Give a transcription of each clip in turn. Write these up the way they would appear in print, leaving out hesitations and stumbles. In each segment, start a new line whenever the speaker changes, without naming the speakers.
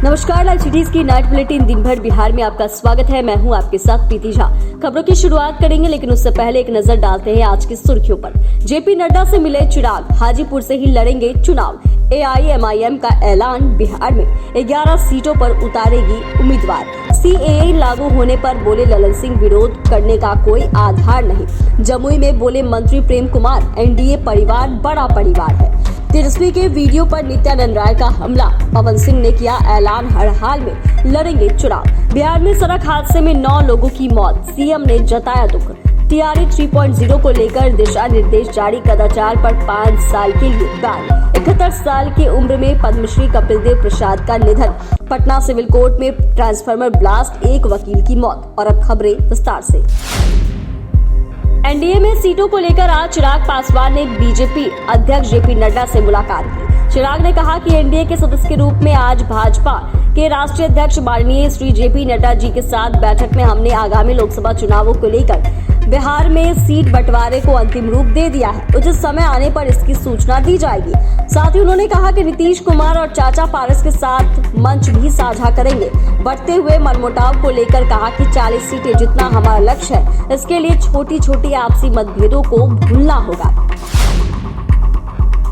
नमस्कार, live cities की night bulletin दिन भर बिहार में आपका स्वागत है। मैं हूं आपके साथ प्रीति झा। खबरों की शुरुआत करेंगे, लेकिन उससे पहले एक नजर डालते हैं आज की सुर्खियों पर। जेपी नड्डा से मिले चिराग, हाजीपुर से ही लड़ेंगे चुनाव। AIMIM का ऐलान, बिहार में 11 सीटों पर उतारेगी उम्मीदवार। CAA लागू होने पर बोले ललन सिंह, विरोध करने का कोई आधार नहीं। जमुई में बोले मंत्री प्रेम कुमार, NDA परिवार बड़ा परिवार है। तेजस्वी के वीडियो पर नित्यानंद राय का हमला, पवन सिंह ने किया ऐलान, हर हाल में लड़ेंगे चुनाव। बिहार में सड़क हादसे में 9 लोगों की मौत, CM ने जताया दुख। TRE 3.0 को लेकर दिशा निर्देश जारी, कदाचार पर 5 साल के लिए बैन। 71 साल की उम्र में पद्मश्री कपिल देव प्रसाद का निधन। पटना सिविल कोर्ट में ट्रांसफार्मर ब्लास्ट, एक वकील की मौत। और अब खबरें विस्तार से। NDA में सीटों को लेकर आज चिराग पासवान ने BJP अध्यक्ष JP नड्डा से मुलाकात की। चिराग ने कहा कि NDA के सदस्य के रूप में आज भाजपा के राष्ट्रीय अध्यक्ष माननीय श्री JP नड्डा जी के साथ बैठक में हमने आगामी लोकसभा चुनावों को लेकर बिहार में सीट बंटवारे को अंतिम रूप दे दिया है। उचित समय आने पर इसकी सूचना दी जाएगी। साथ ही उन्होंने कहा कि नीतीश कुमार और चाचा पारस के साथ मंच भी साझा करेंगे। बढ़ते हुए मनमुटाव को लेकर कहा कि 40 सीटें जितना हमारा लक्ष्य है, इसके लिए छोटी छोटी आपसी मतभेदों को भूलना होगा।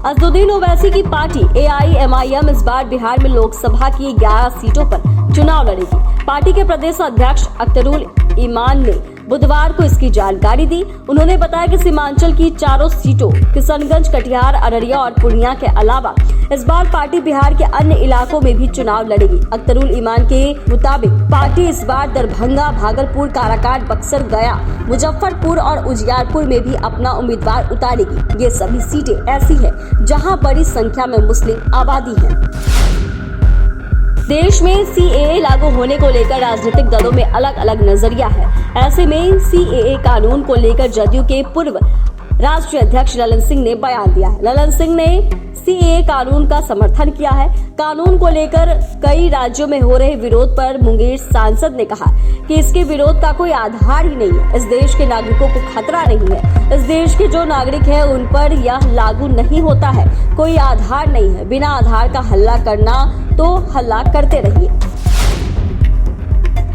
असदुद्दीन ओवैसी की पार्टी AIMIM इस बार बिहार में लोकसभा की 11 सीटों पर चुनाव लड़ेगी। पार्टी के प्रदेश अध्यक्ष अख्तरुल ईमान ने बुधवार को इसकी जानकारी दी। उन्होंने बताया कि सीमांचल की 4 सीटों किशनगंज, कटिहार, अररिया और पूर्णिया के अलावा इस बार पार्टी बिहार के अन्य इलाकों में भी चुनाव लड़ेगी। अख्तरुल ईमान के मुताबिक पार्टी इस बार दरभंगा, भागलपुर, काराकाट, बक्सर, गया, मुजफ्फरपुर और उजियारपुर में भी अपना उम्मीदवार उतारेगी। ये सभी सीटें ऐसी हैं जहां बड़ी संख्या में मुस्लिम आबादी है। देश में CAA लागू होने को लेकर राजनीतिक दलों में अलग अलग नजरिया है। ऐसे में CAA कानून को लेकर जदयू के पूर्व राष्ट्रीय अध्यक्ष ललन सिंह ने बयान दिया है। ललन सिंह ने CAA कानून का समर्थन किया है। कानून को लेकर कई राज्यों में हो रहे विरोध पर मुंगेर सांसद ने कहा कि इसके विरोध का कोई आधार ही नहीं है। इस देश के नागरिकों को खतरा नहीं है। इस देश के जो नागरिक हैं उन पर यह लागू नहीं होता है। कोई आधार नहीं है। बिना आधार का हल्ला करना तो हल्ला करते रहिए।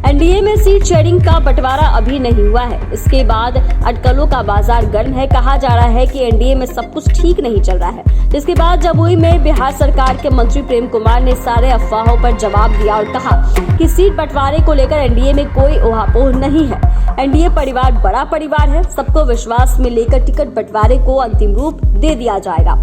NDA में सीट शेयरिंग का बंटवारा अभी नहीं हुआ है। इसके बाद अटकलों का बाजार गर्म है। कहा जा रहा है कि NDA में सब कुछ ठीक नहीं चल रहा है। जिसके बाद जमुई में बिहार सरकार के मंत्री प्रेम कुमार ने सारे अफवाहों पर जवाब दिया और कहा कि सीट बंटवारे को लेकर NDA में कोई ओहापोह नहीं है। NDA परिवार बड़ा परिवार है। सबको विश्वास में लेकर टिकट बंटवारे को अंतिम रूप दे दिया जाएगा।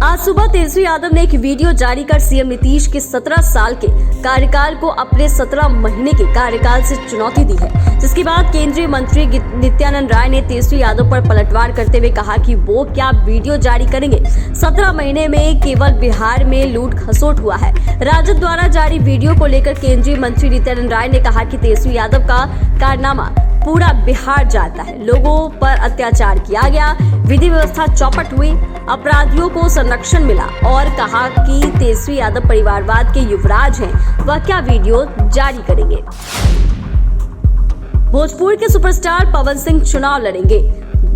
आज सुबह तेजस्वी यादव ने एक वीडियो जारी कर CM नीतीश के 17 साल के कार्यकाल को अपने 17 महीने के कार्यकाल से चुनौती दी है। जिसके बाद केंद्रीय मंत्री नित्यानंद राय ने तेजस्वी यादव पर पलटवार करते हुए कहा कि वो क्या वीडियो जारी करेंगे। 17 महीने में केवल बिहार में लूट खसोट हुआ है। राजद द्वारा जारी वीडियो को लेकर केंद्रीय मंत्री नित्यानंद राय ने कहा कि तेजस्वी यादव का कारनामा पूरा बिहार जानता है। लोगों पर अत्याचार किया गया, विधि व्यवस्था चौपट हुई, अपराधियों को संरक्षण मिला और कहा कि तेजस्वी यादव परिवारवाद के युवराज हैं। वह क्या वीडियो जारी करेंगे। भोजपुर के सुपरस्टार पवन सिंह चुनाव लड़ेंगे।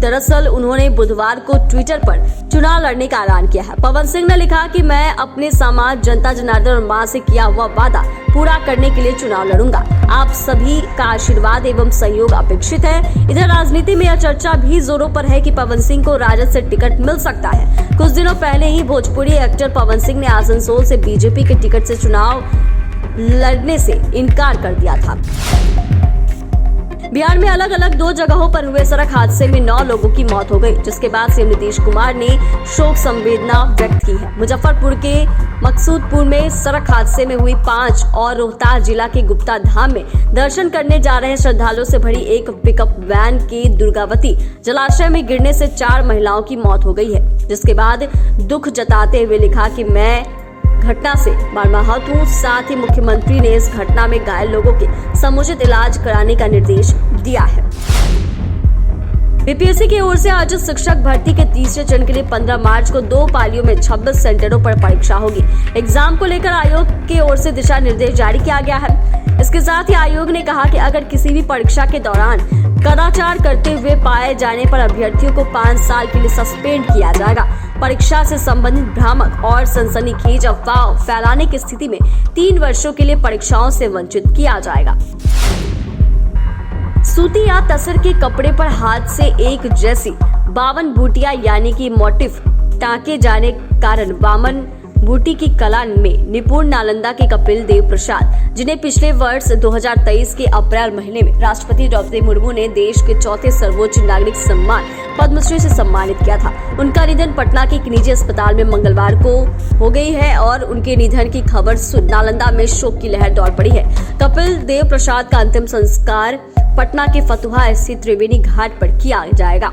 दरअसल उन्होंने बुधवार को ट्विटर पर चुनाव लड़ने का ऐलान किया है। पवन सिंह ने लिखा कि मैं अपने समाज, जनता जनार्दन और मां से किया हुआ वादा पूरा करने के लिए चुनाव लड़ूंगा। आप सभी का आशीर्वाद एवं सहयोग अपेक्षित है। इधर राजनीति में यह चर्चा भी जोरों पर है कि पवन सिंह को राजद से टिकट मिल सकता है। कुछ दिनों पहले ही भोजपुरी एक्टर पवन सिंह ने आसनसोल से BJP के टिकट से चुनाव लड़ने से इनकार कर दिया था। बिहार में अलग अलग 2 जगहों पर हुए सड़क हादसे में 9 लोगों की मौत हो गई, जिसके बाद CM नीतीश कुमार ने शोक संवेदना व्यक्त की है। मुजफ्फरपुर के मकसूदपुर में सड़क हादसे में हुई 5 और रोहतास जिला के गुप्ता धाम में दर्शन करने जा रहे श्रद्धालुओं से भरी एक पिकअप वैन के दुर्गावती जलाशय में गिरने से 4 महिलाओं की मौत हो गई है। जिसके बाद दुख जताते हुए लिखा कि मैं घटना से मर्माहत हूँ। साथ ही मुख्यमंत्री ने इस घटना में घायल लोगों के समुचित इलाज कराने का निर्देश दिया है। BPSC की ओर से आज शिक्षक भर्ती के तीसरे चरण के लिए 15 मार्च को 2 पालियों में 26 सेंटरों पर परीक्षा होगी। एग्जाम को लेकर आयोग की ओर से दिशा निर्देश जारी किया गया है। इसके साथ ही आयोग ने कहा कि अगर किसी भी परीक्षा के दौरान कदाचार करते हुए पाए जाने पर अभ्यर्थियों को 5 साल के लिए सस्पेंड किया जाएगा। परीक्षा से संबंधित भ्रामक और सनसनीखेज अफवाह फैलाने की स्थिति में 3 वर्षों के लिए परीक्षाओं से वंचित किया जाएगा। सूती या तसर के कपड़े पर हाथ से एक जैसी 52 बूटियां यानी कि मोटिफ टाँके जाने कारण वामन बूटी की कला में निपुण नालंदा के कपिल देव प्रसाद, जिन्हें पिछले वर्ष 2023 के अप्रैल महीने में राष्ट्रपति द्रौपदी मुर्मू ने देश के चौथे सर्वोच्च नागरिक सम्मान पद्मश्री से सम्मानित किया था। उनका निधन पटना के एक निजी अस्पताल में मंगलवार को हो गई है और उनके निधन की खबर सुन नालंदा में शोक की लहर दौड़ पड़ी है। कपिल देव प्रसाद का अंतिम संस्कार पटना के फतुहा स्थित त्रिवेणी घाट पर किया जाएगा।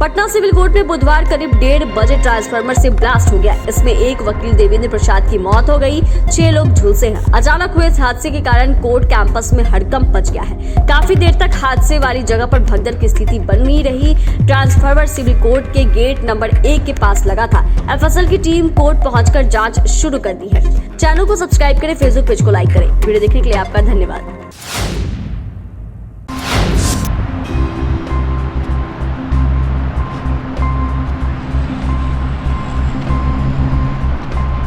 पटना सिविल कोर्ट में बुधवार करीब 1:30 बजे ट्रांसफार्मर से ब्लास्ट हो गया। इसमें एक वकील देवेंद्र प्रसाद की मौत हो गई, 6 लोग झुलसे हैं। अचानक हुए इस हादसे के कारण कोर्ट कैंपस में हड़कंप मच गया है। काफी देर तक हादसे वाली जगह पर भगदड़ की स्थिति बनी रही। ट्रांसफार्मर सिविल कोर्ट के गेट नंबर 1 के पास लगा था। एफएसएल की टीम कोर्ट पहुंचकर जांच शुरू कर दी है। चैनल को सब्सक्राइब करें, फेसबुक पेज को लाइक करें। वीडियो देखने के लिए आपका धन्यवाद।